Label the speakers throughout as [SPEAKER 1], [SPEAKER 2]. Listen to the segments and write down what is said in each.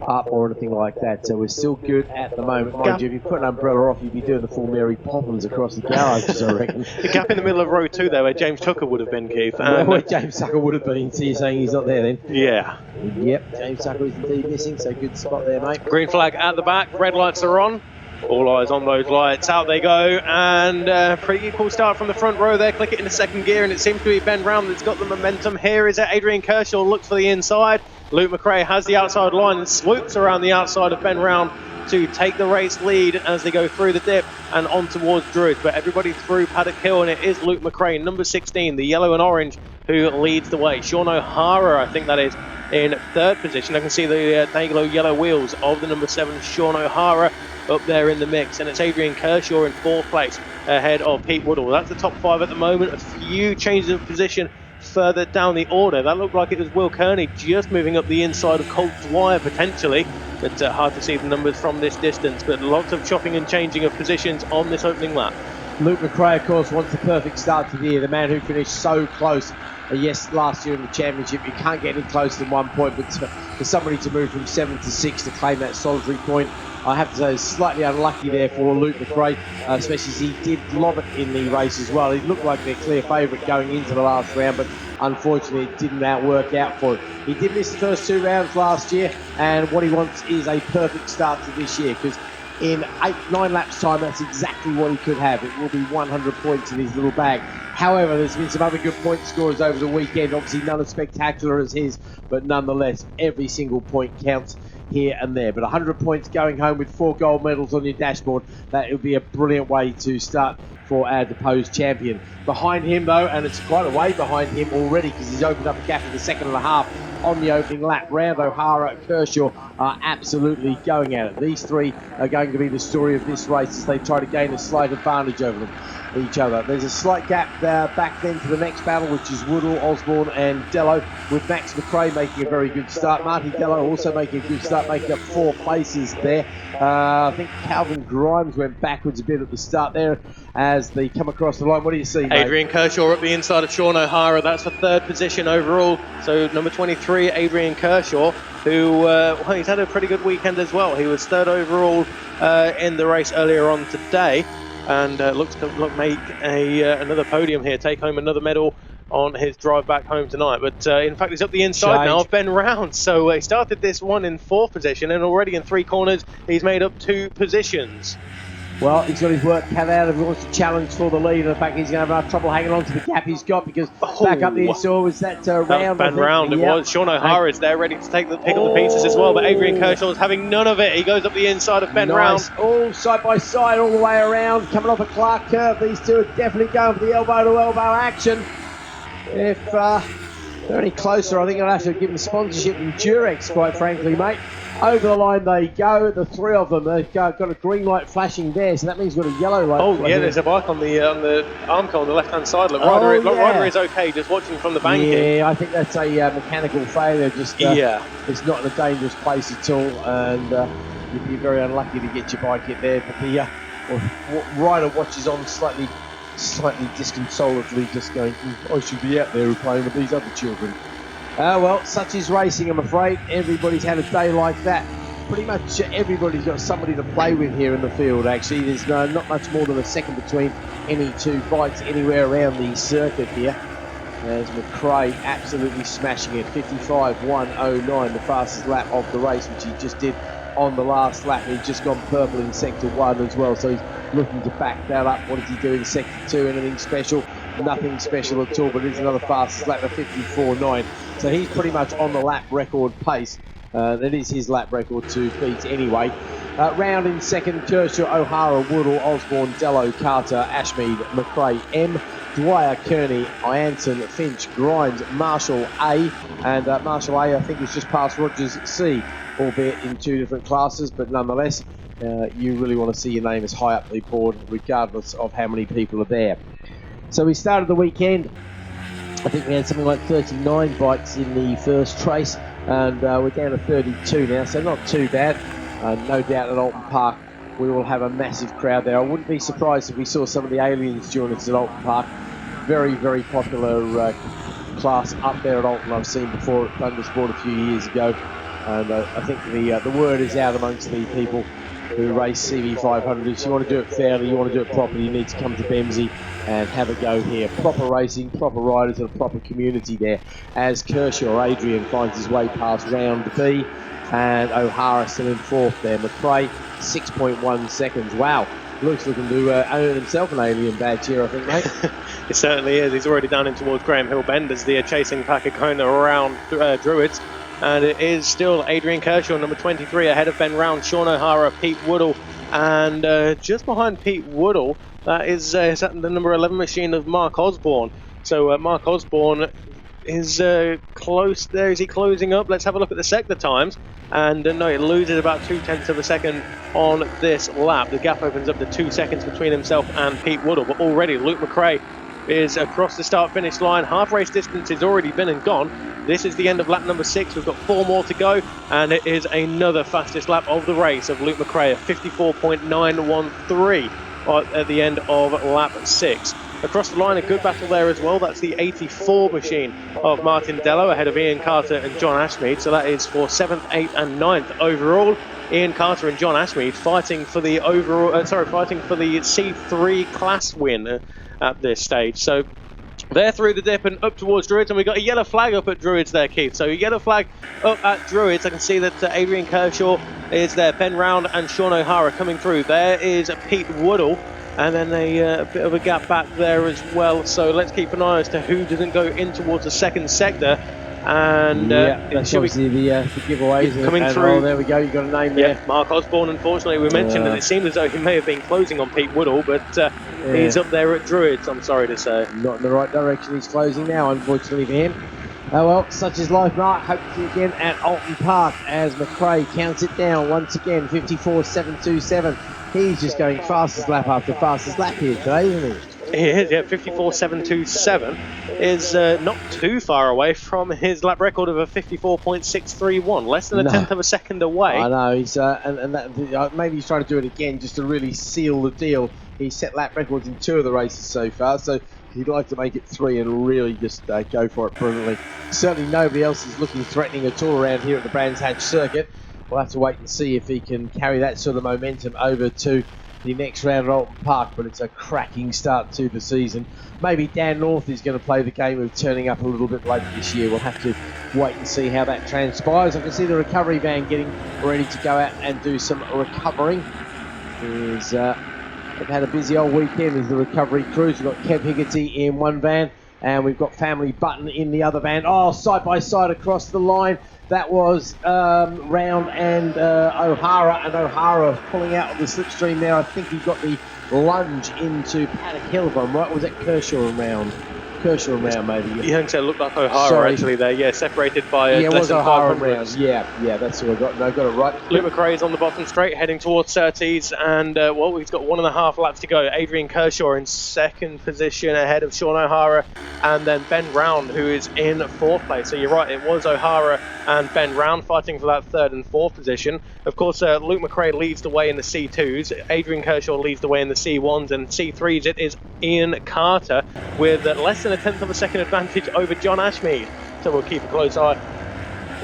[SPEAKER 1] up or anything like that. So we're still good at the moment. Mind you, if you put an umbrella off, you'd be doing the full Mary Poppins across the garages, I reckon.
[SPEAKER 2] The gap in the middle of row 2 there, where James Tucker would have been, Keith.
[SPEAKER 1] Well, where James Tucker would have been. So you're saying he's not there then?
[SPEAKER 2] Yeah.
[SPEAKER 1] Yep, James Tucker is indeed missing, so good spot there, mate.
[SPEAKER 2] Green flag at the back, red lights are on. All eyes on those lights, out they go, and pretty equal start from the front row there. Click it into second gear, and it seems to be Ben Round that's got the momentum. Here is it, Adrian Kershaw looks for the inside. Luke McRae has the outside line and swoops around the outside of Ben Round to take the race lead as they go through the dip and on towards Druids. But everybody through Paddock Hill, and it is Luke McRae, number 16, the yellow and orange, who leads the way. Sean O'Hara, I think that is, in third position. I can see the Dayglow yellow wheels of the number 7, Sean O'Hara, up there in the mix, and it's Adrian Kershaw in fourth place ahead of Pete Woodall. That's the top 5 at the moment. A few changes of position further down the order. That looked like it was Will Kearney just moving up the inside of Colt Dwyer potentially, but hard to see the numbers from this distance. But lots of chopping and changing of positions on this opening lap.
[SPEAKER 1] Luke McRae, of course, wants the perfect start to the year. The man who finished so close, yes, last year in the championship. You can't get any closer than 1 point, but for somebody to move from 7 to 6 to claim that solitary point, I have to say, slightly unlucky there for Luke McRae, especially as he did lob it in the race as well. He looked like their clear favourite going into the last round, but unfortunately it didn't work out for him. He did miss the first 2 rounds last year, and what he wants is a perfect start to this year, because in 8-9 laps time, that's exactly what he could have. It will be 100 points in his little bag. However, there's been some other good point scorers over the weekend. Obviously, none as spectacular as his, but nonetheless, every single point counts here and there. But 100 points going home with 4 gold medals on your dashboard, that would be a brilliant way to start for our deposed champion. Behind him, though, and it's quite a way behind him already, because he's opened up a gap in the second and a half on the opening lap. Round, O'Hara, Kershaw are absolutely going at it. These 3 are going to be the story of this race as they try to gain a slight advantage over each other. There's a slight gap back then to the next battle, which is Woodall, Osborne and Dello, with Max McRae making a very good start. Marty Dello also making a good start, making up 4 places there. I think Calvin Grimes went backwards a bit at the start there as they come across the line. What do you see, mate?
[SPEAKER 2] Adrian Kershaw up the inside of Sean O'Hara. That's for third position overall. So number 23, Adrian Kershaw, who well, he's had a pretty good weekend as well. He was third overall in the race earlier on today, and looks to make another podium here, take home another medal on his drive back home tonight. But in fact, he's up the inside now of Ben Round. So he started this one in 4th position, and already in 3 corners he's made up 2 positions.
[SPEAKER 1] Well, he's got his work cut out if he wants to challenge for the lead. In fact, he's going to have enough trouble hanging on to the gap he's got, because back up the inside was that Round.
[SPEAKER 2] Ben Round, it was. Sean O'Hara is there ready to pick up the pieces as well, but Adrian Kershaw is having none of it. He goes up the inside of Ben Round.
[SPEAKER 1] All side by side, all the way around, coming off a Clark curve. These 2 are definitely going for the elbow-to-elbow action. If they're any closer, I think I'll have to give them sponsorship in Durex, quite frankly, mate. Over the line they go, the 3 of them. They've got a green light flashing there, so that means we've got a yellow light.
[SPEAKER 2] Oh, yeah, there's a bike on the armco on the left-hand side. Look, Ryder is okay, just watching from the banking.
[SPEAKER 1] Yeah, I think that's a mechanical failure. Just it's not in a dangerous place at all, and you'd be very unlucky to get your bike in there. But the Ryder watches on slightly disconsolately, just going, I should be out there playing with these other children. Well, such is racing, I'm afraid. Everybody's had a day like that. Pretty much everybody's got somebody to play with here in the field, actually. There's not much more than a second between any 2 bikes anywhere around the circuit here. As McRae absolutely smashing it. 55.109, the fastest lap of the race, which he just did on the last lap. He's just gone purple in sector 1 as well, so he's looking to back that up. What does he do in sector 2? Anything special? Nothing special at all, but it's another fastest lap of 54.9. So he's pretty much on the lap record pace. That is his lap record to beat anyway. Round in second, Kershaw, O'Hara, Woodall, Osborne, Dello, Carter, Ashmead, McRae, M, Dwyer, Kearney, Ianson, Finch, Grimes, Marshall A, and Marshall A I think is just past Rogers C, albeit in 2 different classes, but nonetheless you really want to see your name as high up the board regardless of how many people are there. So we started the weekend, I think we had something like 39 bikes in the first race, and we're down to 32 now, so not too bad. No doubt at Alton Park we will have a massive crowd there. I wouldn't be surprised if we saw some of the aliens join us at Alton Park. Very, very popular class up there at Alton. I've seen before at Thundersport a few years ago. And I think the word is out amongst the people who race CB500s. If you want to do it fairly, you want to do it properly, you need to come to Bemsey and have a go here. Proper racing, proper riders, and a proper community there. As Kershaw, Adrian finds his way past round B, and O'Hara still in fourth there. McRae, 6.1 seconds. Wow. Luke's looking to own himself an alien badge here, I think, mate.
[SPEAKER 2] It certainly is. He's already down in towards Graham Hill Bend as the chasing pack are going around Druids. And it is still Adrian Kershaw, number 23, ahead of Ben Round, Sean O'Hara, Pete Woodall. And just behind Pete Woodall, that is the number 11 machine of Mark Osborne. So Mark Osborne is close there. Is he closing up? Let's have a look at the sector times. And no, it loses about 0.2 of a second on this lap. The gap opens up to 2 seconds between himself and Pete Woodall. But already Luke McRae is across the start-finish line. Half race distance has already been and gone. This is the end of lap number 6. We've got 4 more to go, and it is another fastest lap of the race of Luke McRae, 54.913 at the end of lap 6. Across the line, a good battle there as well. That's the 84 machine of Martin Dello ahead of Ian Carter and John Ashmead. So that is for 7th, 8th and 9th overall. Ian Carter and John Ashmead fighting for the fighting for the C3 class win at this stage. So they're through the dip and up towards Druids, and we've got a yellow flag up at Druids there, Keith. So a yellow flag up at Druids. I can see that Adrian Kershaw is there, Ben Round and Sean O'Hara coming through. There is Pete Woodall, and then a bit of a gap back there as well. So let's keep an eye as to who doesn't go in towards the second sector. And
[SPEAKER 1] that's obviously the giveaways
[SPEAKER 2] coming through.
[SPEAKER 1] Oh, there we go, you got a name there.
[SPEAKER 2] Mark Osborne, unfortunately, we mentioned that it seemed as though he may have been closing on Pete Woodall, but he's up there at Druids, I'm sorry to say.
[SPEAKER 1] Not in the right direction, he's closing now, unfortunately for him. Oh well, such is life, Mark. Hope to see you again at Alton Park as McRae counts it down once again, 54.727. He's just going fastest lap after fastest lap here today, isn't he?
[SPEAKER 2] He is, 54.727 is not too far away from his lap record of a 54.631, less than a tenth of a second away.
[SPEAKER 1] I know, he's maybe he's trying to do it again just to really seal the deal. He's set lap records in 2 of the races so far, so he'd like to make it 3 and really just go for it brilliantly. Certainly nobody else is looking threatening at all around here at the Brands Hatch circuit. We'll have to wait and see if he can carry that sort of momentum over to the next round at Alton Park, but it's a cracking start to the season. Maybe Dan North is going to play the game of turning up a little bit later this year. We'll have to wait and see how that transpires. I can see the recovery van getting ready to go out and do some recovering. They've had a busy old weekend as the recovery crews. We've got Kev Higgerty in one van, and we've got Family Button in the other van. Oh, side by side across the line. That was Round and O'Hara, and O'Hara pulling out of the slipstream there. I think he got the lunge into Paddock Hill, if I'm right. Was that Kershaw and Round? Kershaw and Round, maybe.
[SPEAKER 2] You think so? It looked like O'Hara actually there. Separated by less than 500.
[SPEAKER 1] Round. Yeah, that's what I got. No, I got it right.
[SPEAKER 2] Luke McRae is on the bottom straight, heading towards Surtees, and we've got 1.5 laps to go. Adrian Kershaw in second position ahead of Sean O'Hara, and then Ben Round, who is in 4th place. So you're right, it was O'Hara and Ben Round fighting for that 3rd and 4th position. Of course, Luke McRae leads the way in the C2s. Adrian Kershaw leads the way in the C1s, and C3s it is Ian Carter with less than a tenth of a second advantage over John Ashmead. So we'll keep a close eye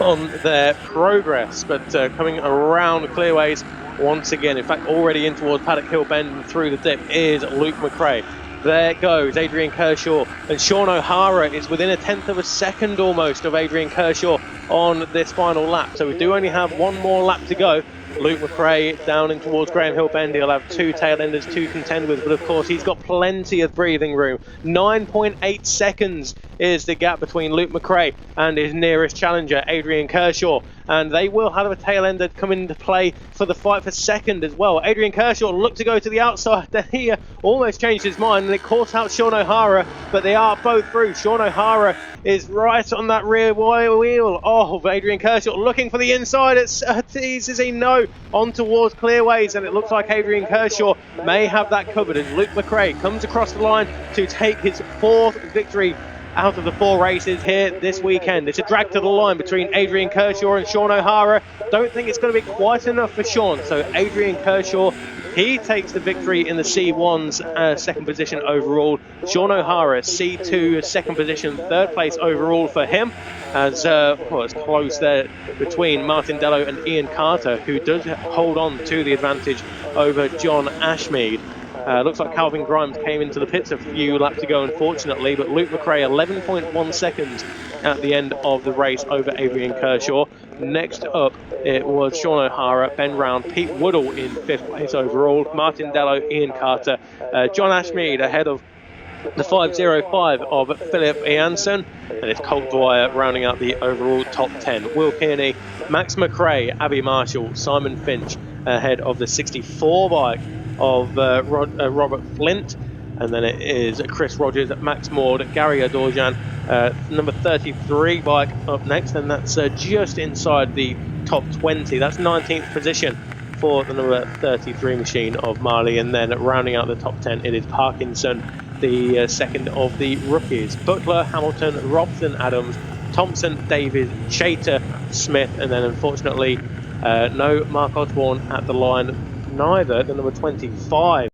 [SPEAKER 2] on their progress. But coming around clearways once again, in fact already in towards Paddock Hill Bend and through the dip, is Luke McRae. There goes Adrian Kershaw, and Sean O'Hara is within a tenth of a second almost of Adrian Kershaw on this final lap. So we do only have 1 more lap to go. Luke McRae down in towards Graham Hill Bend. He'll have 2 tail enders to contend with, but of course he's got plenty of breathing room. 9.8 seconds is the gap between Luke McRae and his nearest challenger, Adrian Kershaw. And they will have a tail ender come into play for the fight for second as well. Adrian Kershaw looked to go to the outside. He almost changed his mind and it caught out Sean O'Hara, but they are both through. Sean O'Hara is right on that rear wheel of Adrian Kershaw, looking for the inside. It's is he? No, on towards clearways, and it looks like Adrian Kershaw may have that covered as Luke McRae comes across the line to take his 4th victory out of the 4 races here this weekend. It's a drag to the line between Adrian Kershaw and Sean O'Hara. Don't think it's going to be quite enough for Sean, so Adrian Kershaw He takes the victory in the C1's second position overall. Sean O'Hara, C2 second position, third place overall for him. As it's close there between Martin Dello and Ian Carter, who does hold on to the advantage over John Ashmead. Looks like Calvin Grimes came into the pits a few laps ago, unfortunately, but Luke McRae 11.1 seconds at the end of the race over Adrian Kershaw. Next up, it was Sean O'Hara, Ben Round, Pete Woodall in fifth place overall, Martin Dello, Ian Carter, John Ashmead ahead of the 505 of Philip Janssen, and it's Colt Dwyer rounding out the overall top 10. Will Kearney, Max McRae, Abby Marshall, Simon Finch ahead of the 64 bike of Robert Flint, and then it is Chris Rogers, Max Maud, Gary Adorjan, number 33 bike up next, and that's just inside the top 20. That's 19th position for the number 33 machine of Marley, and then rounding out the top 10 it is Parkinson, the second of the rookies. Butler, Hamilton, Robson, Adams, Thompson, David, Chater, Smith, and then unfortunately no Mark Osborne at the line, neither the number 25